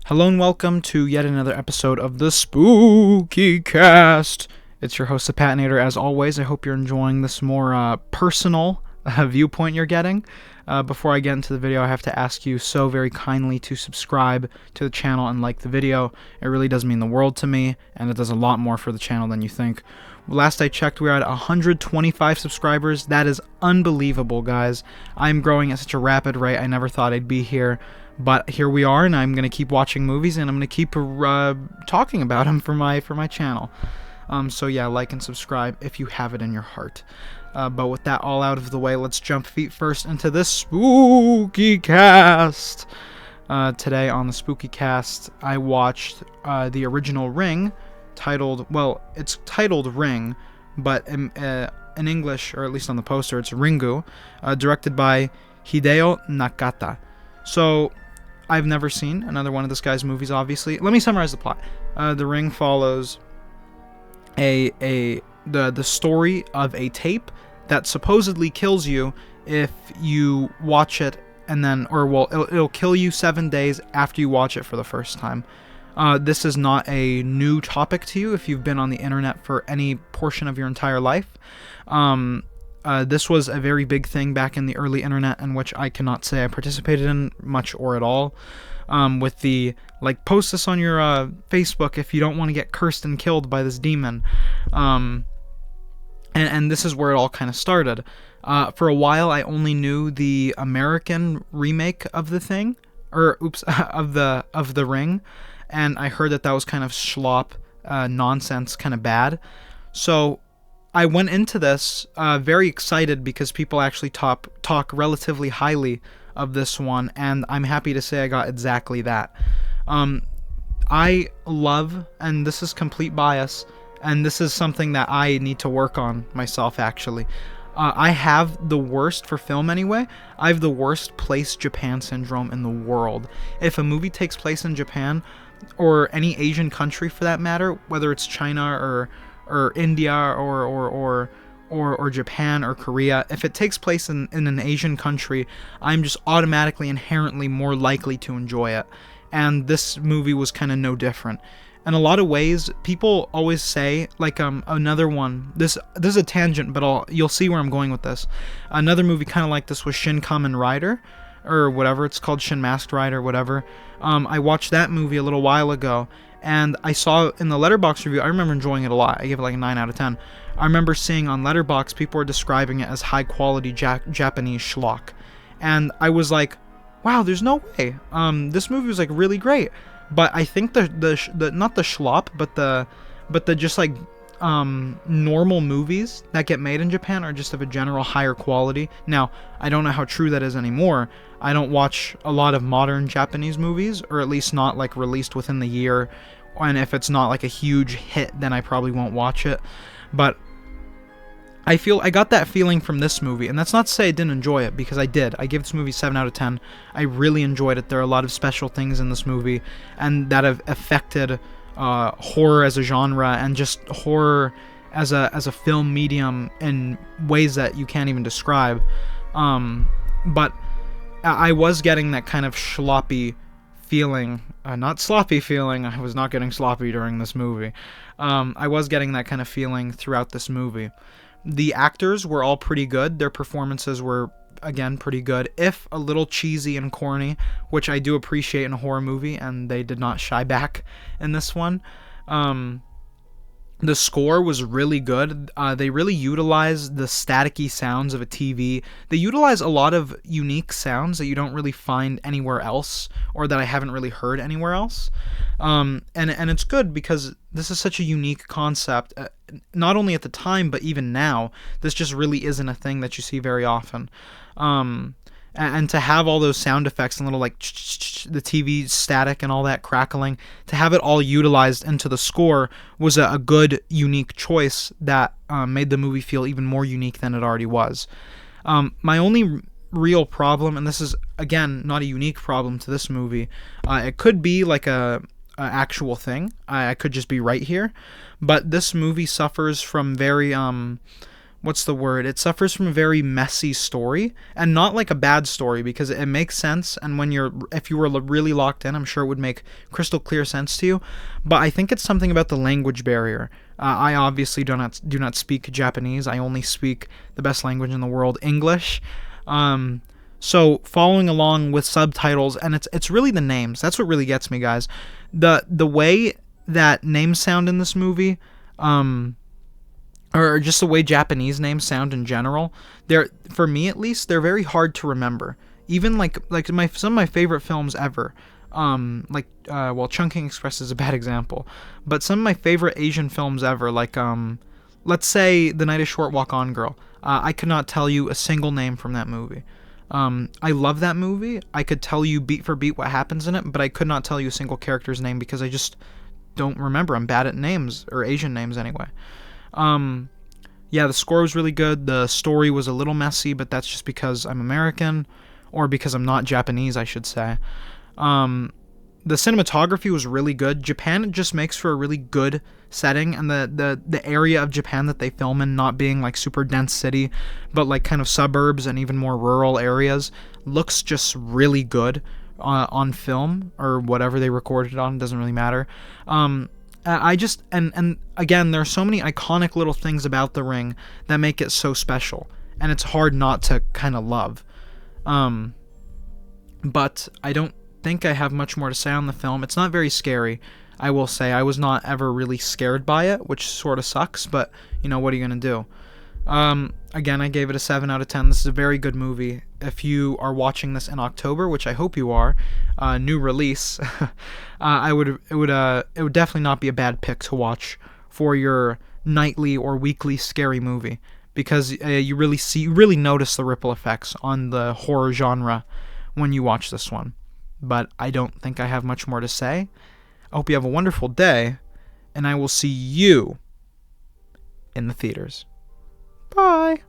Hello and welcome to yet another episode of the Spookycast. It's your host, the Patinator, as always. I hope you're enjoying this more personal viewpoint you're getting. Before I get into the video, I have to ask you so very kindly to subscribe to the channel and like the video. It really does mean the world to me, and it does a lot more for the channel than you think. Last I checked, we are at 125 subscribers. That is unbelievable, guys. I'm growing at such a rapid rate. I never thought I'd be here. But here we are, and I'm going to keep watching movies, and I'm going to keep talking about them for my channel. So yeah, like and subscribe if you have it in your heart. But with that all out of the way, let's jump feet first into this Spooky Cast. Today on the Spooky Cast, I watched the original Ring, it's titled Ring, but in English, or at least on the poster, it's Ringu, directed by Hideo Nakata. So I've never seen another one of this guy's movies, obviously. Let me summarize the plot. The Ring follows the story of a tape that supposedly kills you if you watch it, and then, it'll kill you 7 days after you watch it for the first time. This is not a new topic to you if you've been on the internet for any portion of your entire life. This was a very big thing back in the early internet, in which I cannot say I participated in much or at all. With the, post this on your Facebook if you don't want to get cursed and killed by this demon. And this is where it all kind of started. For a while, I only knew the American remake of the thing, of the Ring, and I heard that was kind of schlop, nonsense, kind of bad. So I went into this very excited because people actually talk relatively highly of this one, and I'm happy to say I got exactly that. I love, and this is complete bias, and this is something that I need to work on myself, actually. I have the worst, for film anyway, I have the worst place Japan syndrome in the world. If a movie takes place in Japan, or any Asian country for that matter, whether it's China or India or Japan or Korea, if it takes place in an Asian country, I'm just automatically inherently more likely to enjoy it. And this movie was kind of no different. In a lot of ways, people always say, another one, this is a tangent, but you'll see where I'm going with this. Another movie kind of like this was Shin Kamen Rider, or whatever it's called, Shin Masked Rider, whatever. I watched that movie a little while ago, and I saw in the Letterboxd review, I remember enjoying it a lot. I gave it like a 9 out of 10. I remember seeing on Letterboxd, people were describing it as high-quality Japanese schlock. And I was like, wow, there's no way. This movie was, really great. But I think the not the schlop, but the just, normal movies that get made in Japan are just of a general higher quality. Now, I don't know how true that is anymore. I don't watch a lot of modern Japanese movies, or at least not released within the year, and if it's not a huge hit, then I probably won't watch it. But I got that feeling from this movie, and that's not to say I didn't enjoy it, because I did. I give this movie 7 out of 10. I really enjoyed it. There are a lot of special things in this movie, and that have affected horror as a genre, and just horror as a film medium in ways that you can't even describe. But I was getting that kind of sloppy feeling, not sloppy feeling. I was not getting sloppy during this movie. I was getting that kind of feeling throughout this movie. The actors were all pretty good. Their performances were, again, pretty good, if a little cheesy and corny, which I do appreciate in a horror movie, and they did not shy back in this one. The score was really good. They really utilized the staticky sounds of a TV. They utilize a lot of unique sounds that you don't really find anywhere else, or that I haven't really heard anywhere else. And it's good because this is such a unique concept, not only at the time, but even now. This just really isn't a thing that you see very often. And to have all those sound effects and little the TV static and all that crackling, to have it all utilized into the score was a good, unique choice that made the movie feel even more unique than it already was. My only real problem, and this is, again, not a unique problem to this movie, it could be a actual thing. I could just be right here, but this movie suffers from very what's the word? It suffers from a very messy story, and not like a bad story, because it makes sense. And if you were really locked in, I'm sure it would make crystal clear sense to you. But I think it's something about the language barrier. I obviously do not speak Japanese. I only speak the best language in the world, English. So following along with subtitles, and it's really the names. That's what really gets me, guys. The way that names sound in this movie, or just the way Japanese names sound in general, for me at least, they're very hard to remember. Even like some of my favorite films ever, well, Chungking Express is a bad example, but some of my favorite Asian films ever, like let's say The Night is Short, Walk On Girl. I could not tell you a single name from that movie. I love that movie. I could tell you beat for beat what happens in it, but I could not tell you a single character's name because I just don't remember. I'm bad at names, or Asian names anyway. Yeah, the score was really good. The story was a little messy, but that's just because I'm American, or because I'm not Japanese, I should say. The cinematography was really good. Japan just makes for a really good setting, and the area of Japan that they film in, not being like super dense city, but like kind of suburbs and even more rural areas, looks just really good on film, or whatever they recorded it on, doesn't really matter. I just, and again, there are so many iconic little things about The Ring that make it so special, and it's hard not to kind of love. But I don't think I have much more to say on the film. It's not very scary, I will say. I was not ever really scared by it, which sort of sucks, but, you know, what are you going to do? Again, I gave it a 7 out of 10. This is a very good movie. If you are watching this in October, which I hope you are, new release, it would definitely not be a bad pick to watch for your nightly or weekly scary movie, because you really notice the ripple effects on the horror genre when you watch this one. But I don't think I have much more to say. I hope you have a wonderful day, and I will see you in the theaters. Bye.